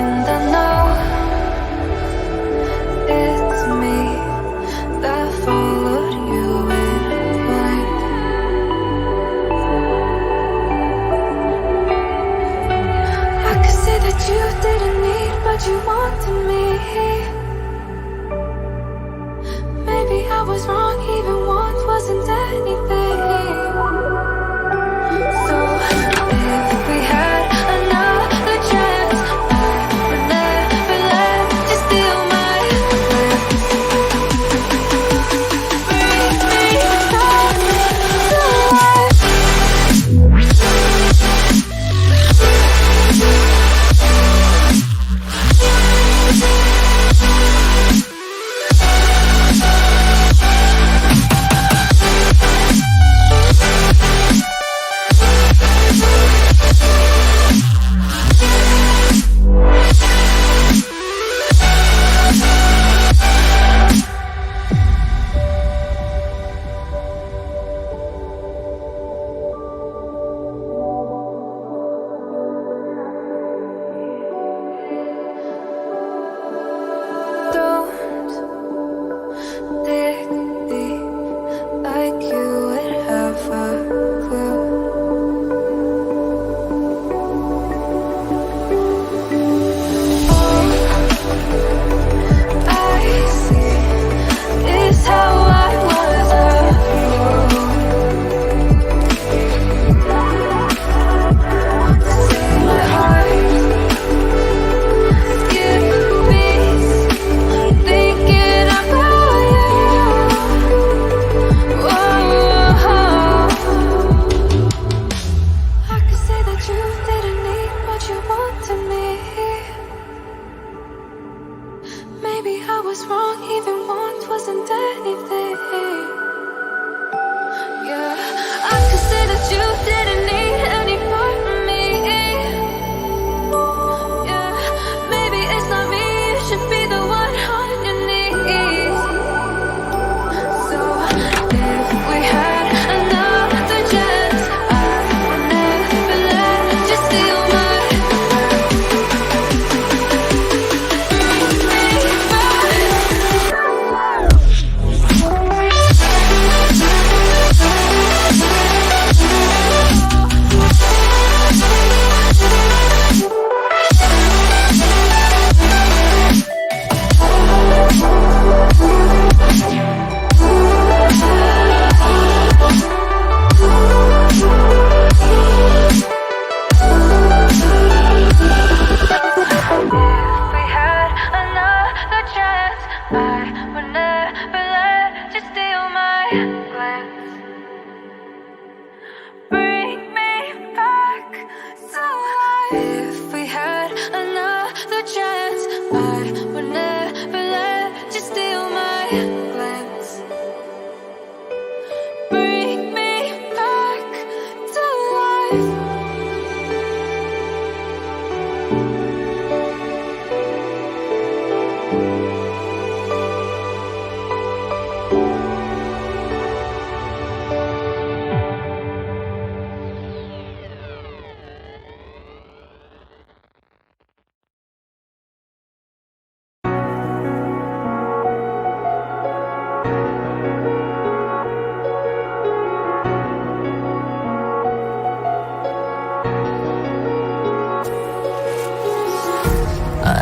And I know it's me that followed you in blind. I could say that you didn't need, but you wanted me. Maybe I was wrong, even want wasn't anything. So if we had another chance, I would never let you steal my glance. Bring me back to life. Don't dig deep like you would have a clue. All I see is how I was a fool. See my heart skip beats thinking about you. Whoa. I could say that you didn't need what you wanted me. Maybe I was wrong, even want wasn't anything. Yeah, I could say that you didn't need any part of me. Yeah, maybe it's not me, you should be the one on your knees. So if we had another chance, I would never let you steal my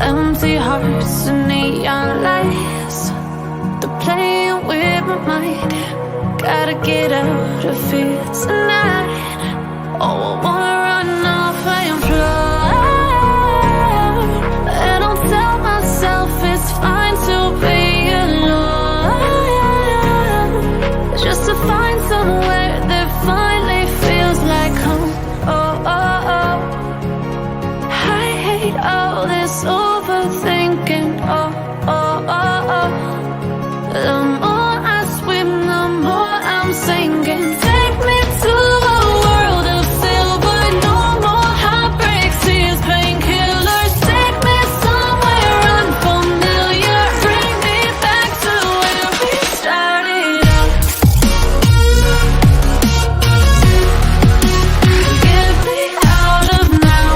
empty hearts and neon lights. They're playing with my mind. Gotta get out of here tonight. Oh, I wanna run off and fly. And I'll tell myself it's fine to be alone, just to find somewhere that finally feels like home. Oh, oh, oh. I hate all this overthinking. Oh, oh, oh, oh. The more I swim, the more I'm sinking. Take me to a world of silver. No more heartbreaks, tears, painkillers. Take me somewhere unfamiliar. Bring me back to where we started out. Get me out of now.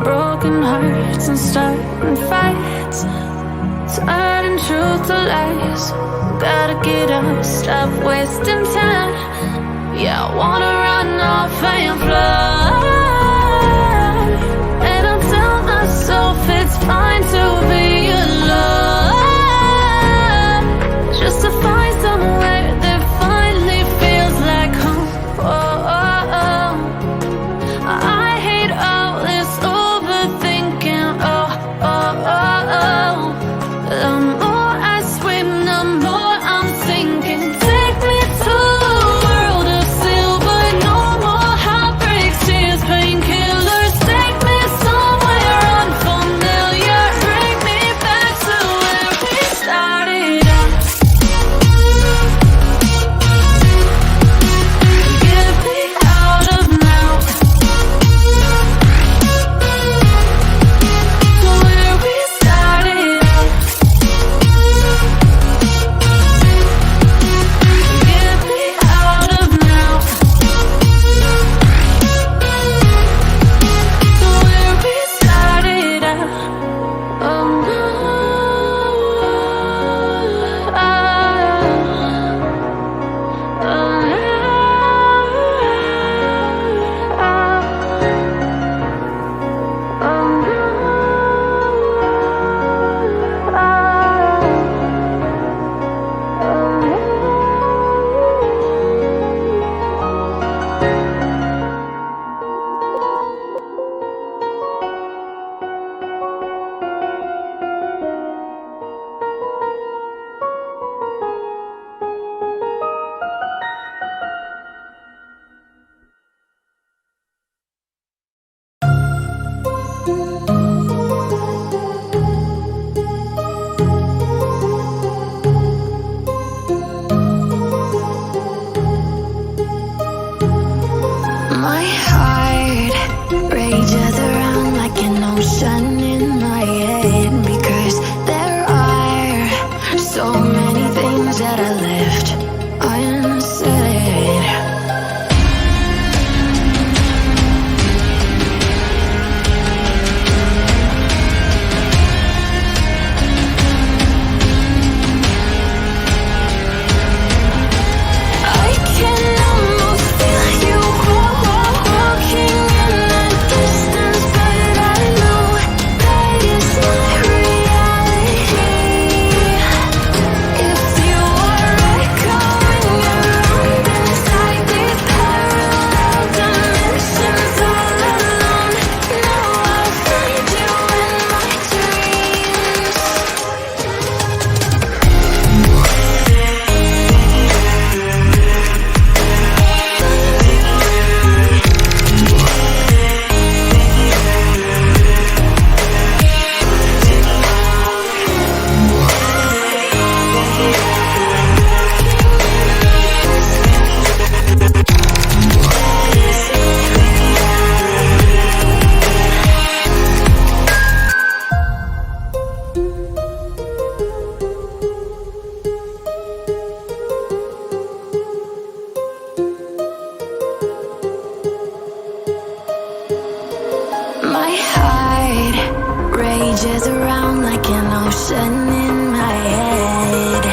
broken hearts and starting fights, turning truth to lies. Gotta get up, stop wasting time. Yeah, I wanna run off and fly. And I'll tell myself it's fine to be alone, just to find somewhere that finally feels like home. Oh, oh, oh. I hate all this overthinking. Oh, oh, oh, oh. The more I swim, the more I'm sinking. Take me to a world of silver. No more heartbreaks, tears, painkillers. Take me somewhere unfamiliar. Bring me back to where we started out. Get me out of now, to where we started out. Get me out of now, to where we started out. Oh no, my heart rages around like an ocean in my head, because there are so many things that I left unsaid. I can almost feel you walking in the distance, but I know that it's not reality. If you are echoing around inside these parallel dimensions all alone, now I'll find you in my dreams. My heart rages around like an ocean in my head.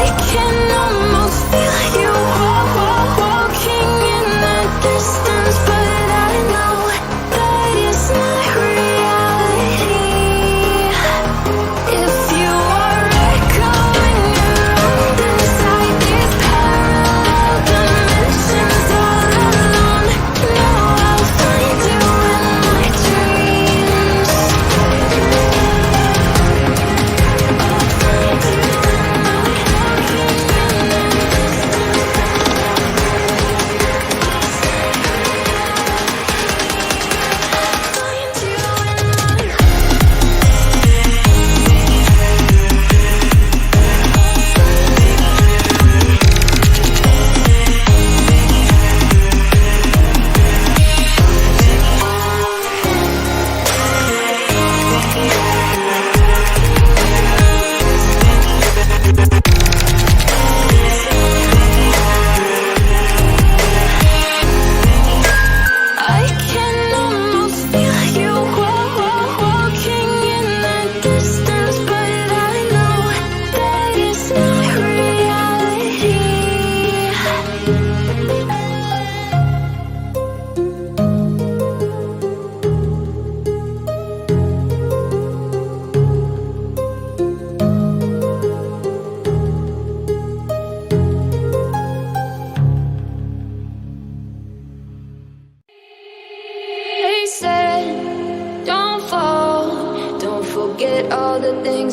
I can almost feel you walking in the distance, but I know that it's not reality. If you are echoing around inside these parallel dimensions all alone,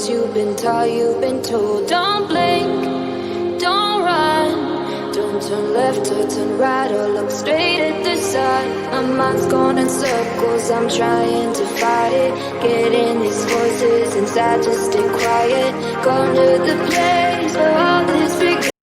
ways you've been taught, you've been told. Don't blink, don't run, don't turn left or turn right or look straight at the sun. My mind's going in circles, I'm trying to fight it. Getting these voices inside to stay quiet. Gone to the place where all this